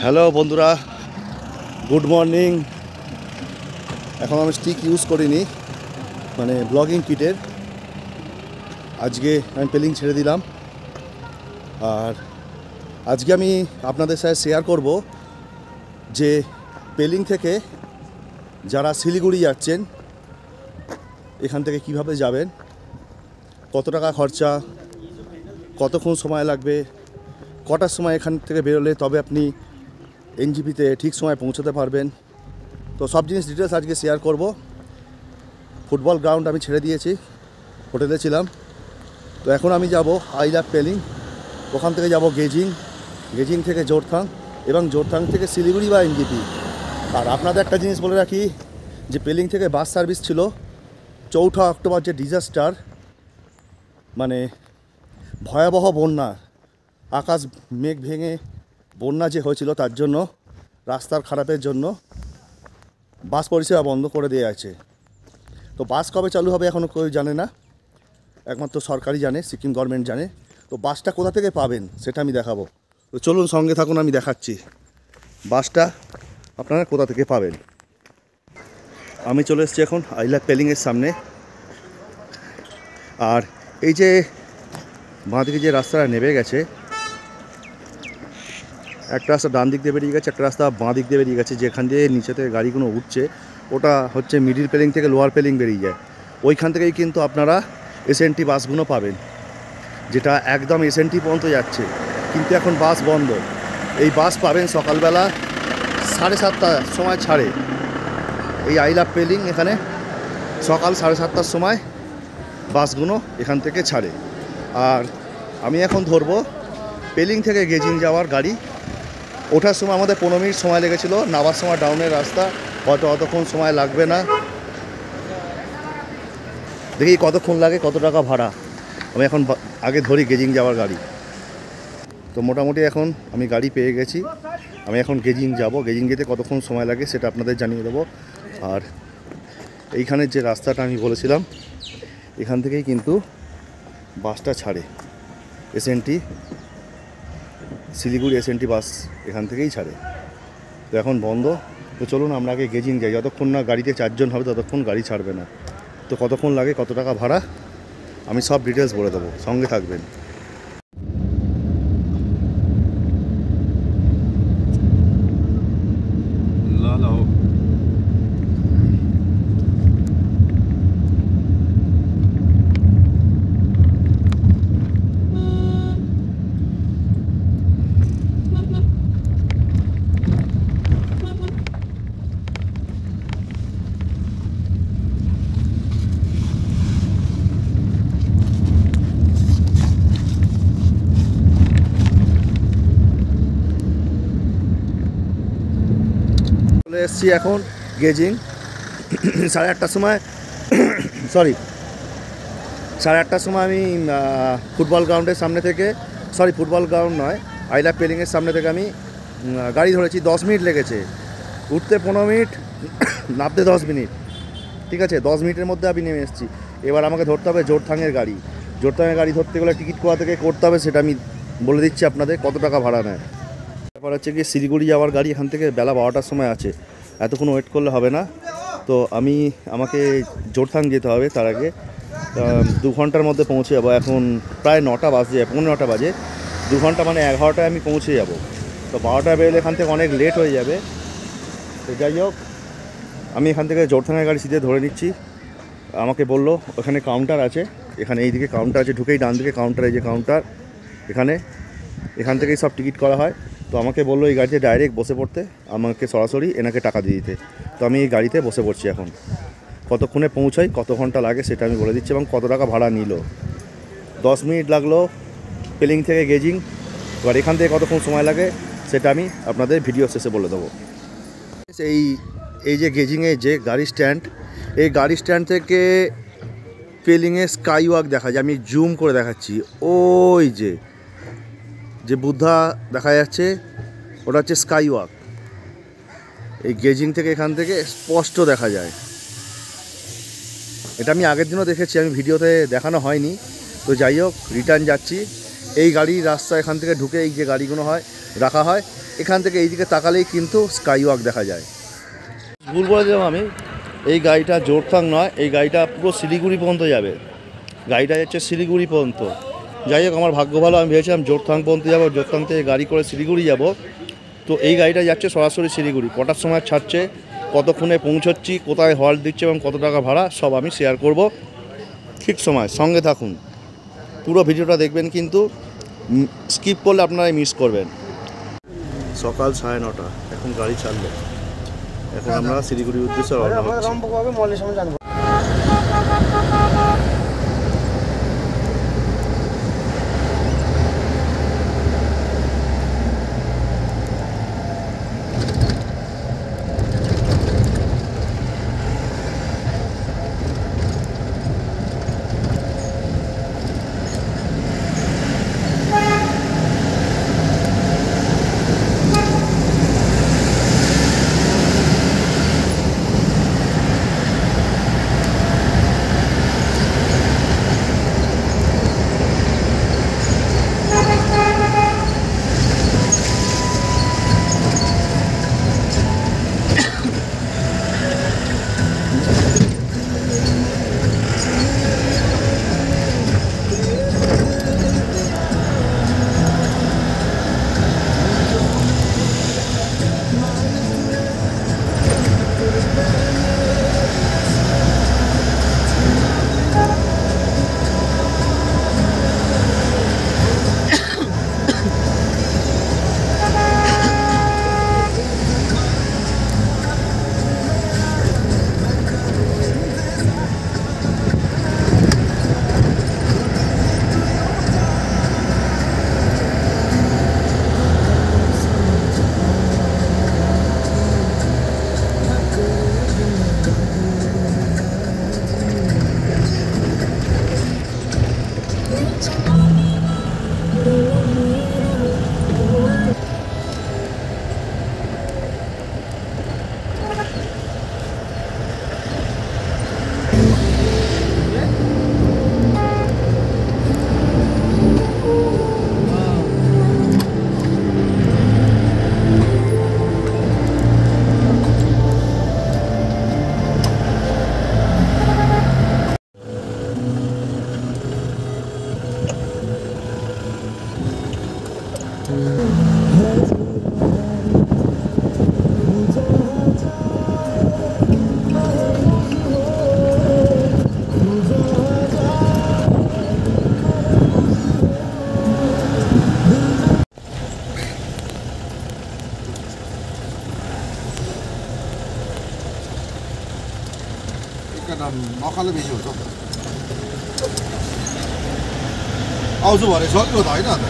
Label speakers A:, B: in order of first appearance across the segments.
A: Hello বন্ধুরা, good morning. এখন আমি স্টিক ইউজ করিনি, মানে ব্লগিং কিটের। আজকে আমি পেলিং ছেড়ে দিলাম, আর আজকে আমি আপনাদের সাথে শেয়ার করব যে পেলিং থেকে যারা শিলিগুড়ি যাচ্ছেন এখান থেকে কিভাবে যাবেন, কত টাকা খরচা, কতক্ষণ সময় লাগবে, কটার সময় এখান থেকে বেরোলে তবে আপনি এনজিপিতে ঠিক সময় পৌঁছাতে পারবেন। তো সব জিনিস ডিটেলস আজকে শেয়ার করব। ফুটবল গ্রাউন্ড আমি ছেড়ে দিয়েছি, হোটেলে ছিলাম। তো এখন আমি যাব আই লাভ পেলিং, ওখান থেকে যাব গেজিং, গেজিং থেকে জোরথাং, এবং জোরথাং থেকে শিলিগুড়ি বা এনজিপি। আর আপনাদের একটা জিনিস বলে রাখি যে পেলিং থেকে বাস সার্ভিস ছিল 4 অক্টোবর, যে ডিজাস্টার, মানে ভয়াবহ বন্যা, আকাশ মেঘ ভেঙে বন্যা যে হয়েছিল, তার জন্য রাস্তার খারাপের জন্য বাস পরিষেবা বন্ধ করে দেওয়া আছে। তো বাস কবে চালু হবে এখনও কেউ জানে না, একমাত্র সরকারই জানে, সিকিম গভর্নমেন্ট জানে। তো বাসটা কোথা থেকে পাবেন সেটা আমি দেখাবো। তো চলুন সঙ্গে থাকুন, আমি দেখাচ্ছি বাসটা আপনারা কোথা থেকে পাবেন। আমি চলে এসেছি এখন আই লাভ পেলিংয়ের সামনে। আর এই যে বাঁদিকে যে রাস্তাটা নেমে গেছে, একটা রাস্তা ডান দিক দিয়ে বেরিয়ে গেছে, একটা রাস্তা বাঁ দিক দিয়ে বেরিয়ে গেছে, যেখান দিয়ে নিচেতে গাড়িগুলো উঠছে ওটা হচ্ছে মিডিল পেলিং থেকে লোয়ার পেলিং বেরিয়ে যায়। ওইখান থেকেই কিন্তু আপনারা এসএনটি বাসগুলো পাবেন, যেটা একদম এসএনটি পর্যন্ত যাচ্ছে। কিন্তু এখন বাস বন্ধ। এই বাস পাবেন সকালবেলা 7:30টার সময় ছাড়ে। এই আই লাভ পেলিং এখানে সকাল 7:30টার সময় বাসগুলো এখান থেকে ছাড়ে। আর আমি এখন ধরবো পেলিং থেকে গেজিং যাওয়ার গাড়ি। ওঠার সময় আমাদের 15 মিনিট সময় লেগেছিল, নামার সময় ডাউনের রাস্তা, হয়তো অতক্ষণ সময় লাগবে না। দেখি কতক্ষণ লাগে, কত টাকা ভাড়া। আমি এখন আগে ধরি গেজিং যাওয়ার গাড়ি। তো মোটামুটি এখন আমি গাড়ি পেয়ে গেছি, আমি এখন গেজিং যাব। গেজিং যেতে কতক্ষণ সময় লাগে সেটা আপনাদের জানিয়ে দেবো। আর এইখানের যে রাস্তাটা আমি বলেছিলাম, এখান থেকেই কিন্তু বাসটা ছাড়ে, এসএনটি শিলিগুড়ি এসএনটি বাস এখান থেকেই ছাড়ে। তো এখন বন্ধ। তো চলুন আমরা আগে গেজিং যাই, যতক্ষণ না গাড়িতে 4 জন হবে ততক্ষণ গাড়ি ছাড়বে না। তো কতক্ষণ লাগে, কত টাকা ভাড়া, আমি সব ডিটেলস বলে দেবো, সঙ্গে থাকবেন। চলে এসেছি এখন গেজিং। 8:30টার সময় সাড়ে আটটার সময় আমি ফুটবল গ্রাউন্ডের সামনে থেকে, ফুটবল গ্রাউন্ড নয়, আই লাভ পেলিংয়ের সামনে থেকে আমি গাড়ি ধরেছি। 10 মিনিট লেগেছে, উঠতে 15 মিনিট, নামতে 10 মিনিট। ঠিক আছে, 10 মিনিটের মধ্যে আমি নেমে এসেছি। এবার আমাকে ধরতে হবে জোরথাংয়ের গাড়ি। জোরথাংয়ের গাড়ি ধরতে গেলে টিকিট কোথা থেকে করতে হবে সেটা আমি বলে দিচ্ছি আপনাদের, কত টাকা ভাড়া নেয়। তারপর হচ্ছে গিয়ে শিলিগুড়ি যাওয়ার গাড়ি এখান থেকে বেলা 12টার সময় আছে, এতক্ষণ ওয়েট করলে হবে না। তো আমাকে জোরথাং যেতে হবে, তার আগে 2 ঘন্টার মধ্যে পৌঁছে যাবো। এখন প্রায় 9টা বাজে, 15টা বাজে। 2 ঘন্টা মানে 11টায় আমি পৌঁছে যাব। তো 12টায় বেরোলে এখান থেকে অনেক লেট হয়ে যাবে। তো যাই হোক, আমি এখান থেকে জোরথাংয়ের গাড়ি সিধে ধরে নিচ্ছি। আমাকে বললো ওখানে কাউন্টার আছে, এখানে এইদিকে কাউন্টার আছে, ঢুকেই ডান দিকে কাউন্টার, এই যে কাউন্টার, এখান থেকেই সব টিকিট করা হয়। তো আমাকে বললো এই গাড়িতে ডাইরেক্ট বসে পড়তে, আমাকে সরাসরি এনাকে টাকা দিয়ে দিতে। তো আমি এই গাড়িতে বসে পড়ছি। এখন কতক্ষণে পৌঁছাই, কত ঘন্টা লাগে সেটা আমি বলে দিচ্ছি, এবং কত টাকা ভাড়া নিল। 10 মিনিট লাগলো পেলিং থেকে গেজিং। এবার এখান থেকে কতক্ষণ সময় লাগে সেটা আমি আপনাদের ভিডিও শেষে বলে দেবো। এই যে গেজিংয়ে যে গাড়ি স্ট্যান্ড, এই গাড়ি স্ট্যান্ড থেকে পেলিংয়ে স্কাই ওয়াক দেখা যায়। আমি জুম করে দেখাচ্ছি, ওই যে বুদ্ধা দেখা যাচ্ছে, ওটা হচ্ছে স্কাই ওয়াক। এই গেজিং থেকে এখান থেকে স্পষ্ট দেখা যায়। এটা আমি আগের দিনও দেখেছি, আমি ভিডিওতে দেখানো হয়নি। তো যাই হোক, রিটার্ন যাচ্ছি। এই গাড়ির রাস্তা এখান থেকে ঢুকে এই যে গাড়িগুলো রাখা হয়, এখান থেকে এইদিকে তাকালেই কিন্তু স্কাই ওয়াক দেখা যায়। ভুল বলে দিলাম আমি, এই গাড়িটা জোরথাং নয়, এই গাড়িটা পুরো শিলিগুড়ি পর্যন্ত যাবে। গাড়িটা যাচ্ছে শিলিগুড়ি পর্যন্ত। যাই হোক, আমার ভাগ্য ভালো, আমি ভেবেছিলাম জোরথাং পর্যন্ত যাবো, জোরথাং থেকে গাড়ি করে শিলিগুড়ি যাব। তো এই গাড়িটা যাচ্ছে সরাসরি শিলিগুড়ি। কটার সময় ছাড়ছে, কতক্ষণে পৌঁছচ্ছি, কোথায় হল্ট দিচ্ছে এবং কত টাকা ভাড়া, সব আমি শেয়ার করব ঠিক সময়। সঙ্গে থাকুন, পুরো ভিডিওটা দেখবেন, কিন্তু স্কিপ করলে আপনারাই মিস করবেন। সকাল 9:30, এখন গাড়ি ছাড়লো। এখন আমরা শিলিগুড়ির উদ্দেশ্যে রওনা হচ্ছি।
B: नखाले बेसी हुन्छ नि त। आउँछु भने सक्यो त होइन त,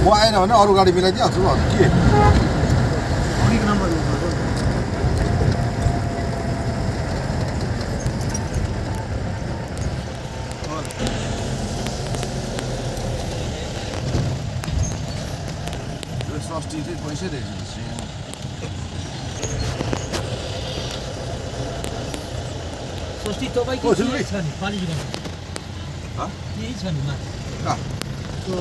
B: म आएन भने अरू गाडी मिलाइदिइहाल्छु नि के। सस्ती चाहिँ पैसै रहेछ।
C: सस्ती तपाईँको के छ नि क्वालिटी केही छ नि माथि त्यो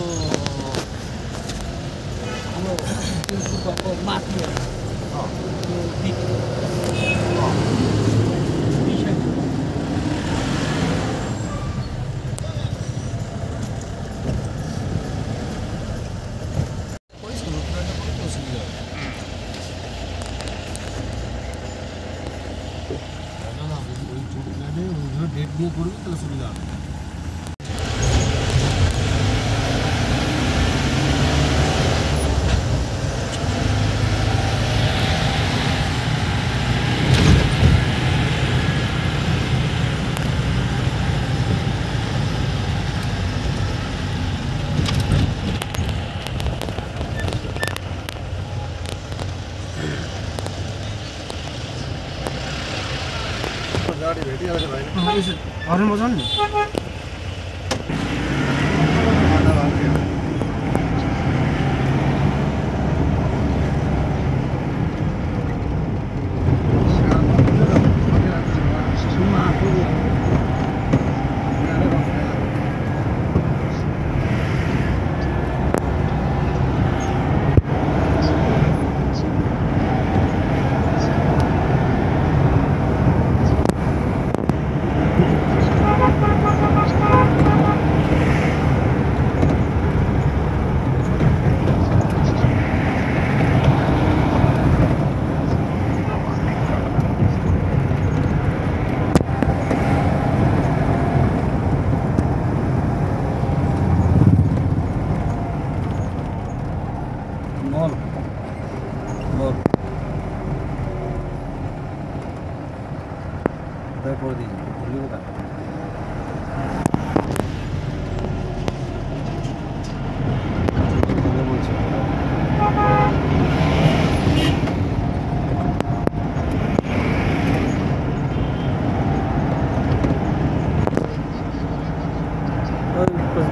C: माथि डेट দিয়ে করবি তাহলে সুবিধা হবে। गाडी भेटिहाल्छ भाइ घरमा बजाउनु नि।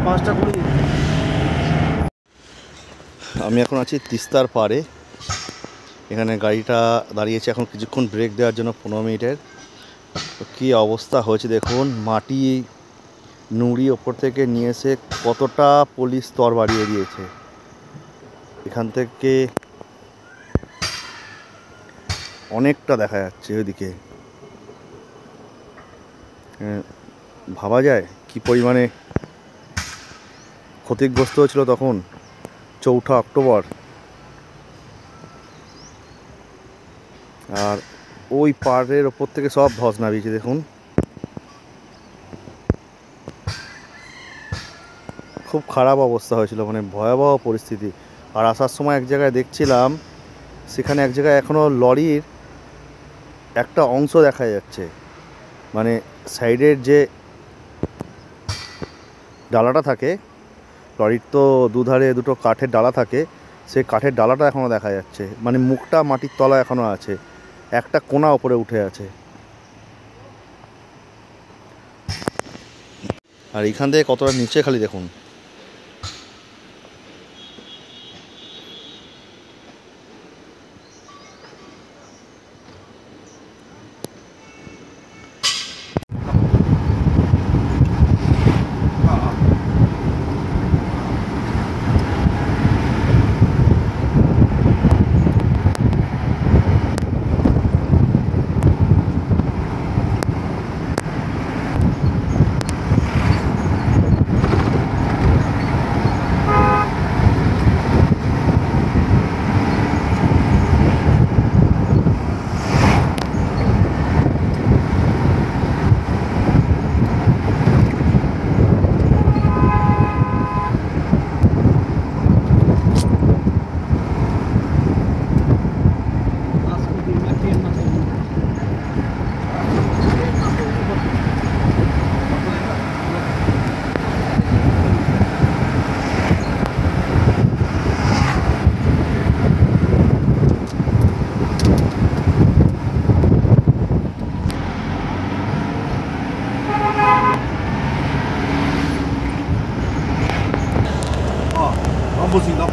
B: 5:20।
A: আমি এখন আছি তিস্তার পাড়ে। এখানে গাড়িটা দাঁড়িয়েছে এখন কিছুক্ষণ ব্রেক দেওয়ার জন্য 15 মিনিটের। তো কী অবস্থা হয়েছে দেখুন, মাটি নুড়ি ওপর থেকে নিয়ে এসে কতটা পলি স্তর বাড়িয়ে দিয়েছে। এখান থেকে অনেকটা দেখা যাচ্ছে ওইদিকে। ভাবা যায় কি পরিমাণে ক্ষতিগ্রস্ত হয়েছিল তখন 4 অক্টোবর। আর ওই পাড়ের ওপর থেকে সব ধস নামিয়েছে দেখুন। খুব খারাপ অবস্থা হয়েছিল, মানে ভয়াবহ পরিস্থিতি। আর আসার সময় এক জায়গায় দেখছিলাম, সেখানে এক জায়গায় এখনও লরির একটা অংশ দেখা যাচ্ছে, মানে সাইডের যে ডালাটা থাকে লরির, তো দুধারে দুটো কাঠের ডালা থাকে, সেই কাঠের ডালাটা এখনও দেখা যাচ্ছে, মানে মুখটা মাটির তলা এখনও আছে, একটা কোনা উপরে উঠে আছে। আর এখান থেকে কতটা নিচে খালি দেখুন।
B: 볼 수 있나?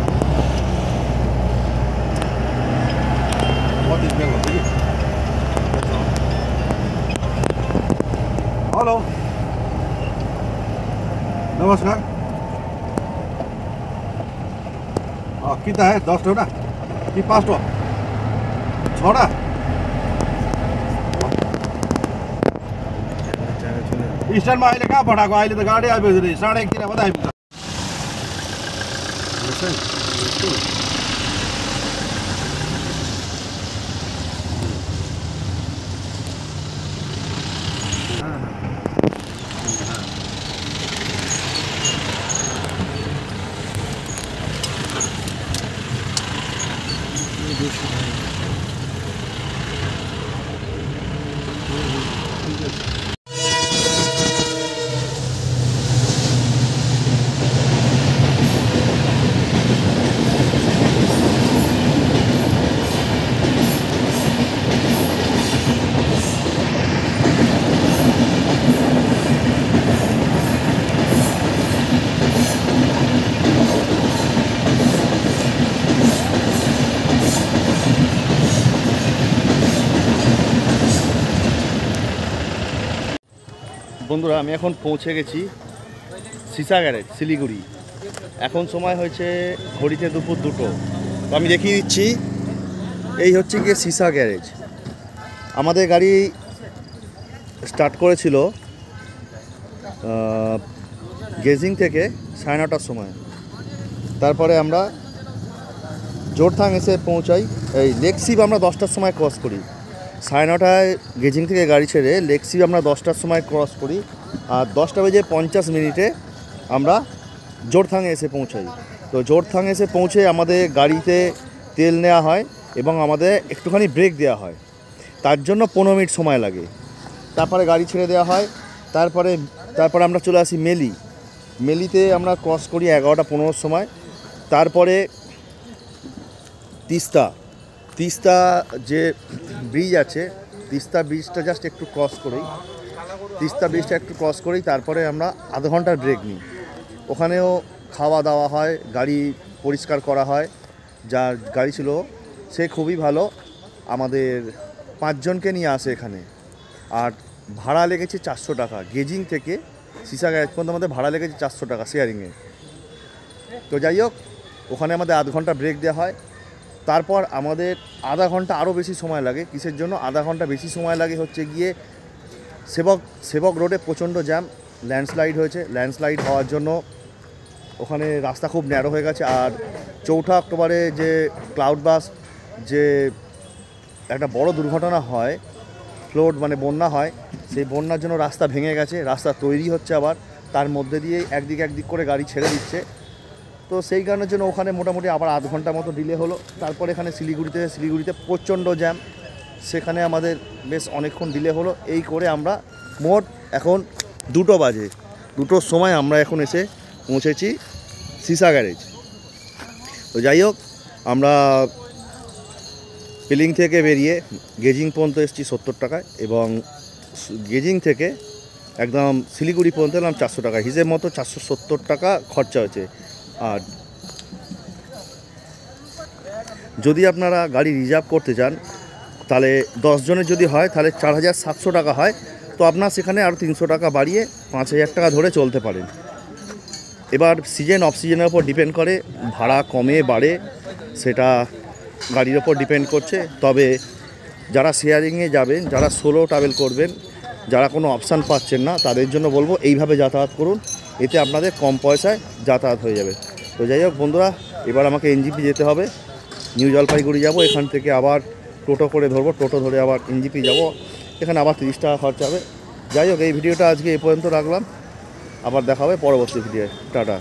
B: 어디 있는 거지? हेलो नमस्कार। कितना है 10 टा कि 5 टा 6 टा स्ट्यान्डमा अहिले कहाँ पठाएको? अहिले त गाडी आइपुग्यो 1:30 मात्रै आइपुग्छ।
A: বন্ধুরা, আমি এখন পৌঁছে গেছি সিসা গ্যারেজ, শিলিগুড়ি। এখন সময় হয়েছে ঘড়িতে দুপুর 2টো। তো আমি দেখিয়ে দিচ্ছি, এই হচ্ছে গিয়ে সিসা গ্যারেজ। আমাদের গাড়ি স্টার্ট করেছিল গেজিং থেকে 9:30টার সময়। তারপরে আমরা জোরথাং এসে পৌঁছাই। এই লেকশিপ আমরা 10টার সময় ক্রস করি। 9:30টায় গেজিং থেকে গাড়ি ছেড়ে লেকশিপ আমরা 10টার সময় ক্রস করি। আর 10:50 আমরা জোরথাংয়ে এসে পৌঁছাই। তো জোরথাং এসে পৌঁছে আমাদের গাড়িতে তেল নেওয়া হয় এবং আমাদের একটুখানি ব্রেক দেওয়া হয়, তার জন্য 15 মিনিট সময় লাগে। তারপরে গাড়ি ছেড়ে দেওয়া হয়। তারপরে আমরা চলে আসি মেলিতে আমরা ক্রস করি 11:15 সময়। তারপরে তিস্তা যে ব্রিজ আছে, তিস্তা ব্রিজটা জাস্ট একটু ক্রস করেই তারপরে আমরা আধা ঘন্টার ব্রেক নিই। ওখানেও খাওয়া দাওয়া হয়, গাড়ি পরিষ্কার করা হয়। যার গাড়ি ছিল সে খুবই ভালো, আমাদের 5 জনকে নিয়ে আসে এখানে। আর ভাড়া লেগেছে 400 টাকা, গেজিং থেকে সিসা গ্যারেজ পর্যন্ত আমাদের ভাড়া লেগেছে 400 টাকা শেয়ারিংয়ে। তো যাই হোক, ওখানে আমাদের আধ ঘন্টা ব্রেক দেওয়া হয়। তারপর আমাদের আধা ঘন্টা আরও বেশি সময় লাগে। কিসের জন্য আধা ঘন্টা বেশি সময় লাগে? হচ্ছে গিয়ে সেবক রোডে প্রচণ্ড জ্যাম, ল্যান্ডস্লাইড হয়েছে। ল্যান্ডস্লাইড হওয়ার জন্য ওখানে রাস্তা খুব ন্যারো হয়ে গেছে। আর 4 অক্টোবরে যে ক্লাউড বাস যে একটা বড় দুর্ঘটনা হয়, ফ্লোড মানে বন্যা হয়, সেই বন্যার জন্য রাস্তা ভেঙে গেছে, রাস্তা তৈরি হচ্ছে আবার, তার মধ্যে দিয়ে একদিক করে গাড়ি ছেড়ে দিচ্ছে। তো সেই কারণের জন্য ওখানে মোটামুটি আবার আধ ঘন্টা মতো ডিলে হলো। তারপর এখানে শিলিগুড়িতে প্রচণ্ড জ্যাম, সেখানে আমাদের বেশ অনেকক্ষণ ডিলে হলো। এই করে আমরা মোট এখন 2টো বাজে, 2টোর সময় আমরা এখন এসে পৌঁছেছি সিসা গ্যারেজ। তো যাই হোক, আমরা পেলিং থেকে বেরিয়ে গেজিং পর্যন্ত এসেছি 70 টাকায়, এবং গেজিং থেকে একদম শিলিগুড়ি পর্যন্ত এলাম 400 টাকা। হিসেব মতো 470 টাকা খরচা হয়েছে। আর যদি আপনারা গাড়ি রিজার্ভ করতে চান, তাহলে 10 জনের যদি হয় তাহলে 4700 টাকা হয়। তো আপনার সেখানে আরও 300 টাকা বাড়িয়ে 5000 টাকা ধরে চলতে পারেন। এবার সিজন অফ সিজনের ওপর ডিপেন্ড করে, ভাড়া কমে বাড়ে, সেটা গাড়ির ওপর ডিপেন্ড করছে। তবে যারা শেয়ারিংয়ে যাবেন, যারা সোলো ট্রাভেল করবেন, যারা কোনো অপশান পাচ্ছেন না, তাদের জন্য বলবো এইভাবে যাতায়াত করুন, এতে আপনাদের কম পয়সায় যাতায়াত হয়ে যাবে। তো যাই হোক বন্ধুরা, এবার আমাকে এনজিপি যেতে হবে, নিউ জলপাইগুড়ি যাব, এখান থেকে আবার টোটো করে ধরবো, টোটো ধরে আবার এনজিপি যাব, এখানে আবার 30 টাকা খরচা হবে। যাই হোক, এই ভিডিওটা আজকে এই পর্যন্ত রাখলাম, আবার দেখা হবে পরবর্তী ভিডিও। টাটা।